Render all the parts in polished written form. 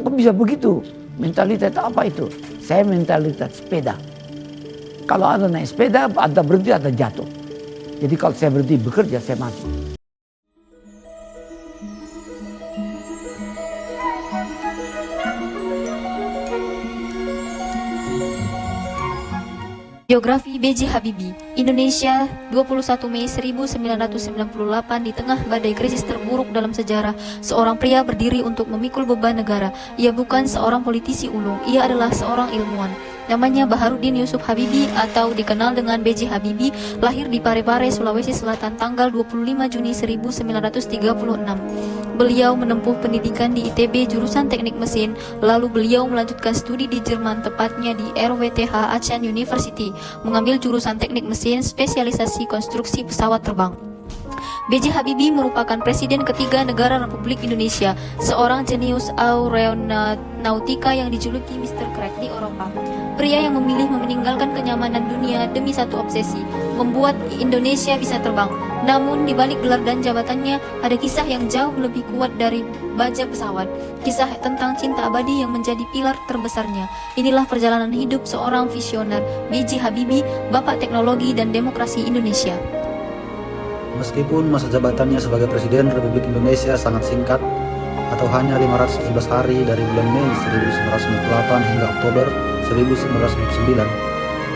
Kok bisa begitu? Mentalitas apa itu? Saya mentalitas sepeda. Kalau ada naik sepeda, ada berhenti, ada jatuh. Jadi kalau saya berhenti bekerja, saya mati. Biografi B.J. Habibie, Indonesia, 21 Mei 1998. Di tengah badai krisis terburuk dalam sejarah, seorang pria berdiri untuk memikul beban negara. Ia bukan seorang politisi ulung, ia adalah seorang ilmuwan. Namanya Baharudin Yusuf Habibie atau dikenal dengan B.J. Habibie, lahir di Parepare, Sulawesi Selatan tanggal 25 Juni 1936. Beliau menempuh pendidikan di ITB jurusan Teknik Mesin, lalu beliau melanjutkan studi di Jerman, tepatnya di RWTH Aachen University, mengambil jurusan Teknik Mesin spesialisasi konstruksi pesawat terbang. B.J. Habibie merupakan presiden ketiga negara Republik Indonesia, seorang jenius aeronautika yang dijuluki Mr. Crack di Eropa. Pria yang memilih meninggalkan kenyamanan dunia demi satu obsesi, membuat Indonesia bisa terbang. Namun di balik gelar dan jabatannya ada kisah yang jauh lebih kuat dari baja pesawat, kisah tentang cinta abadi yang menjadi pilar terbesarnya. Inilah perjalanan hidup seorang visioner, B.J. Habibie, Bapak Teknologi dan Demokrasi Indonesia. Meskipun masa jabatannya sebagai Presiden Republik Indonesia sangat singkat, atau hanya 517 hari dari bulan Mei 1998 hingga Oktober 1999,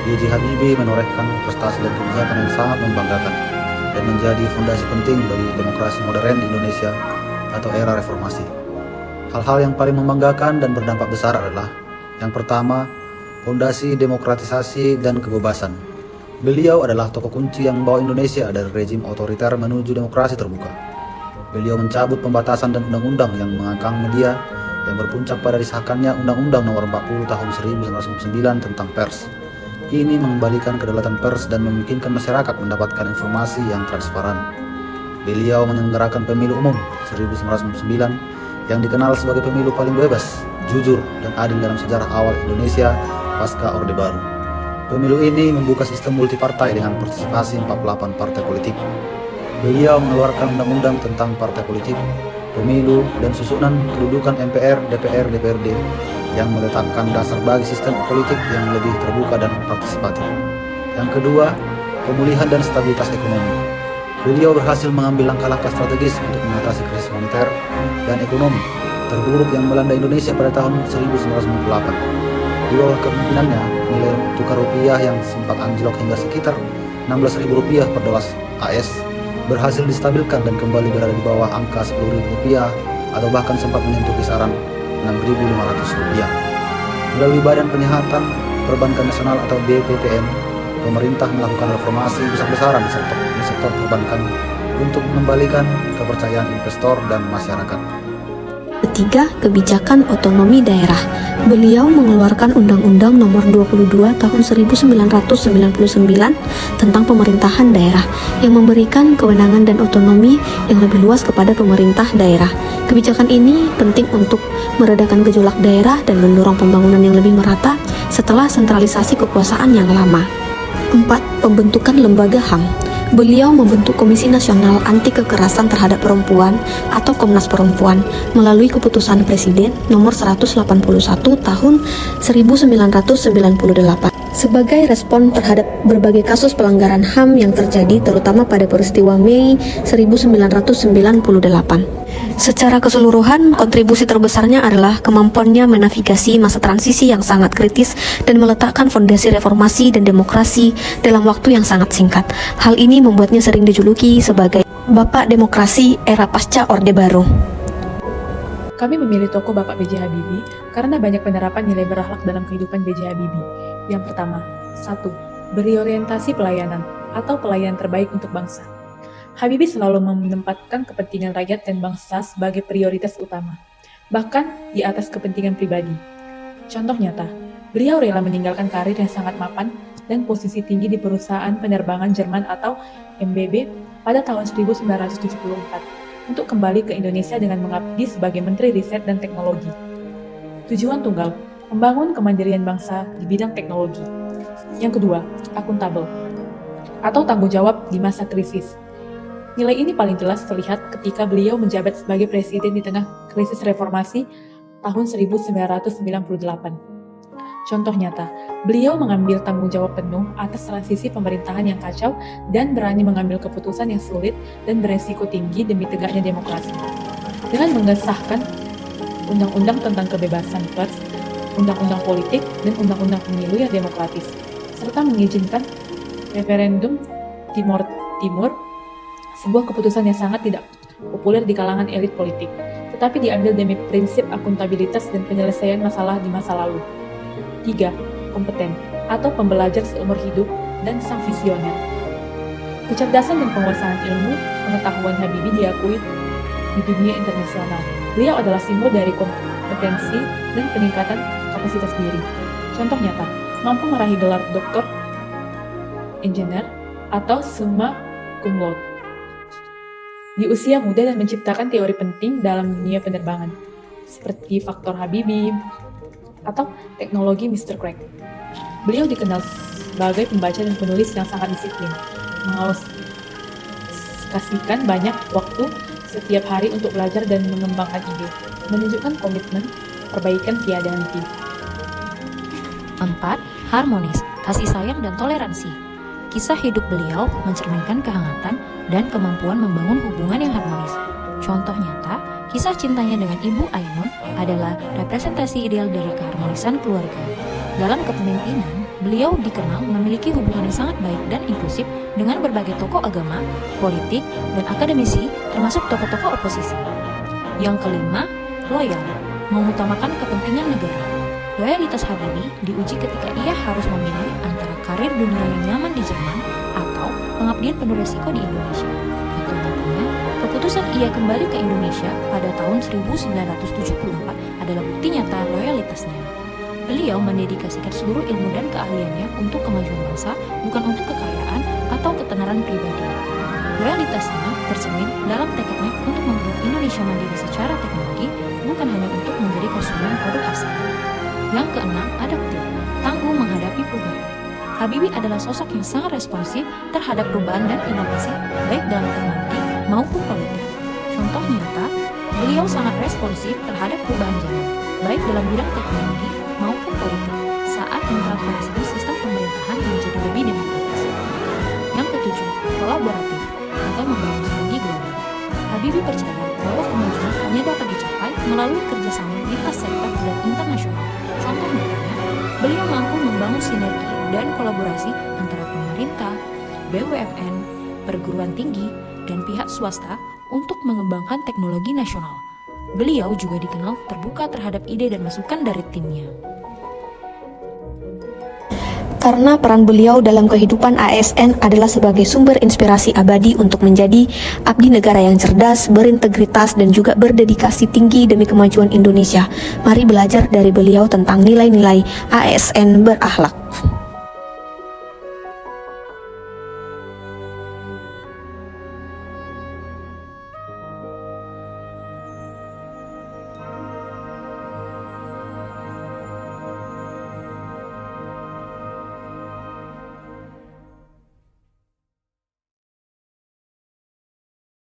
B.J. Habibie menorehkan prestasi dan kebijakan yang sangat membanggakan dan menjadi fondasi penting bagi demokrasi modern di Indonesia atau era reformasi. Hal-hal yang paling membanggakan dan berdampak besar adalah: yang pertama, fondasi demokratisasi dan kebebasan. Beliau adalah tokoh kunci yang membawa Indonesia dari rezim otoriter menuju demokrasi terbuka. Beliau mencabut pembatasan dan undang-undang yang mengekang media, yang berpuncak pada disahkannya Undang-Undang Nomor 40 Tahun 1999 tentang pers. Ini mengembalikan kedaulatan pers dan memungkinkan masyarakat mendapatkan informasi yang transparan. Beliau menyelenggarakan pemilu umum 1999 yang dikenal sebagai pemilu paling bebas, jujur, dan adil dalam sejarah awal Indonesia pasca Orde Baru. Pemilu ini membuka sistem multipartai dengan partisipasi 48 partai politik. Beliau mengeluarkan undang-undang tentang partai politik, pemilu, dan susunan kedudukan MPR, DPR, DPRD yang meletakkan dasar bagi sistem politik yang lebih terbuka dan partisipatif. Yang kedua, pemulihan dan stabilitas ekonomi. Beliau berhasil mengambil langkah-langkah strategis untuk mengatasi krisis moneter dan ekonomi terburuk yang melanda Indonesia pada tahun 1998. Di bawah kepemimpinannya, nilai tukar rupiah yang sempat anjlok hingga sekitar Rp16.000 per dolar AS berhasil distabilkan dan kembali berada di bawah angka Rp10.000 atau bahkan sempat menyentuh kisaran Rp6.500. Melalui Badan Penyihatan Perbankan Nasional atau BPPN, pemerintah melakukan reformasi besar-besaran di sektor perbankan untuk mengembalikan kepercayaan investor dan masyarakat. Ketiga, kebijakan otonomi daerah. Beliau mengeluarkan Undang-Undang Nomor 22 Tahun 1999 tentang pemerintahan daerah yang memberikan kewenangan dan otonomi yang lebih luas kepada pemerintah daerah. Kebijakan ini penting untuk meredakan gejolak daerah dan mendorong pembangunan yang lebih merata setelah sentralisasi kekuasaan yang lama. 4. Pembentukan lembaga HAM. Beliau membentuk Komisi Nasional Anti Kekerasan Terhadap Perempuan atau Komnas Perempuan melalui keputusan Presiden nomor 181 tahun 1998 sebagai respon terhadap berbagai kasus pelanggaran HAM yang terjadi terutama pada peristiwa Mei 1998. Secara keseluruhan, kontribusi terbesarnya adalah kemampuannya menavigasi masa transisi yang sangat kritis dan meletakkan fondasi reformasi dan demokrasi dalam waktu yang sangat singkat. Hal ini membuatnya sering dijuluki sebagai Bapak Demokrasi era pasca Orde Baru. Kami memilih tokoh Bapak B.J. Habibie karena banyak penerapan nilai berakhlak dalam kehidupan B.J. Habibie. Yang pertama, 1. Berorientasi pelayanan atau pelayanan terbaik untuk bangsa. Habibie selalu menempatkan kepentingan rakyat dan bangsa sebagai prioritas utama, bahkan di atas kepentingan pribadi. Contoh nyata, beliau rela meninggalkan karir yang sangat mapan dan posisi tinggi di perusahaan penerbangan Jerman atau MBB pada tahun 1974 untuk kembali ke Indonesia dengan mengabdi sebagai Menteri Riset dan Teknologi. Tujuan tunggal, membangun kemandirian bangsa di bidang teknologi. Yang kedua, akuntabel atau tanggung jawab di masa krisis. Nilai ini paling jelas terlihat ketika beliau menjabat sebagai presiden di tengah krisis reformasi tahun 1998. Contoh nyata, beliau mengambil tanggung jawab penuh atas transisi pemerintahan yang kacau dan berani mengambil keputusan yang sulit dan beresiko tinggi demi tegaknya demokrasi. Dengan mengesahkan undang-undang tentang kebebasan pers, undang-undang politik, dan undang-undang pemilu yang demokratis, serta mengizinkan referendum Timor Timur, sebuah keputusan yang sangat tidak populer di kalangan elit politik, tetapi diambil demi prinsip akuntabilitas dan penyelesaian masalah di masa lalu. 3. Kompeten atau pembelajar seumur hidup dan sang visioner. Kecerdasan dan penguasaan ilmu pengetahuan Habibie diakui di dunia internasional. Beliau adalah simbol dari kompetensi dan peningkatan kapasitas diri. Contoh nyata, mampu meraih gelar doktor, engineer, atau summa cum laude di usia muda dan menciptakan teori penting dalam dunia penerbangan, seperti faktor Habibie atau teknologi Mr. Craig. Beliau dikenal sebagai pembaca dan penulis yang sangat disiplin, mengalokasikan banyak waktu setiap hari untuk belajar dan mengembangkan ide, menunjukkan komitmen perbaikan tiada henti. 4. Harmonis, kasih sayang dan toleransi. Kisah hidup beliau mencerminkan kehangatan dan kemampuan membangun hubungan yang harmonis. Contoh nyata, kisah cintanya dengan Ibu Ainun adalah representasi ideal dari keharmonisan keluarga. Dalam kepemimpinan, beliau dikenal memiliki hubungan yang sangat baik dan inklusif dengan berbagai tokoh agama, politik, dan akademisi, termasuk tokoh-tokoh oposisi. Yang kelima, loyal, mengutamakan kepentingan negara. Loyalitas Habibie diuji ketika ia harus memilih antara karir dunia yang nyaman di Jerman atau pengabdian penuh resiko di Indonesia. Contoh nyatanya, keputusan ia kembali ke Indonesia pada tahun 1974 adalah bukti nyata loyalitasnya. Beliau mendedikasikan seluruh ilmu dan keahliannya untuk kemajuan bangsa, bukan untuk kekayaan atau ketenaran pribadi. Loyalitasnya tercermin dalam tekadnya untuk membuat Indonesia mandiri secara teknologi, bukan hanya untuk menjadi konsumen produk asing. Yang keenam, adaptif, tangguh menghadapi perubahan. Habibie adalah sosok yang sangat responsif terhadap perubahan dan inovasi, baik dalam teknologi maupun politik. Contoh nyata, beliau sangat responsif terhadap perubahan zaman, baik dalam bidang teknologi maupun politik, saat mentransformasi sistem pemerintahan menjadi lebih demokratis. Yang ketujuh, kolaboratif atau membangun sinergi global. Habibie percaya bahwa kemajuan hanya dapat dicapai melalui kerjasama lintas sektor dan internasional. Contoh nyatanya, beliau mampu membangun sinergi dan kolaborasi antara pemerintah, BUMN, perguruan tinggi, dan pihak swasta untuk mengembangkan teknologi nasional. Beliau juga dikenal terbuka terhadap ide dan masukan dari timnya. Karena peran beliau dalam kehidupan ASN adalah sebagai sumber inspirasi abadi untuk menjadi abdi negara yang cerdas, berintegritas, dan juga berdedikasi tinggi demi kemajuan Indonesia. Mari belajar dari beliau tentang nilai-nilai ASN berakhlak.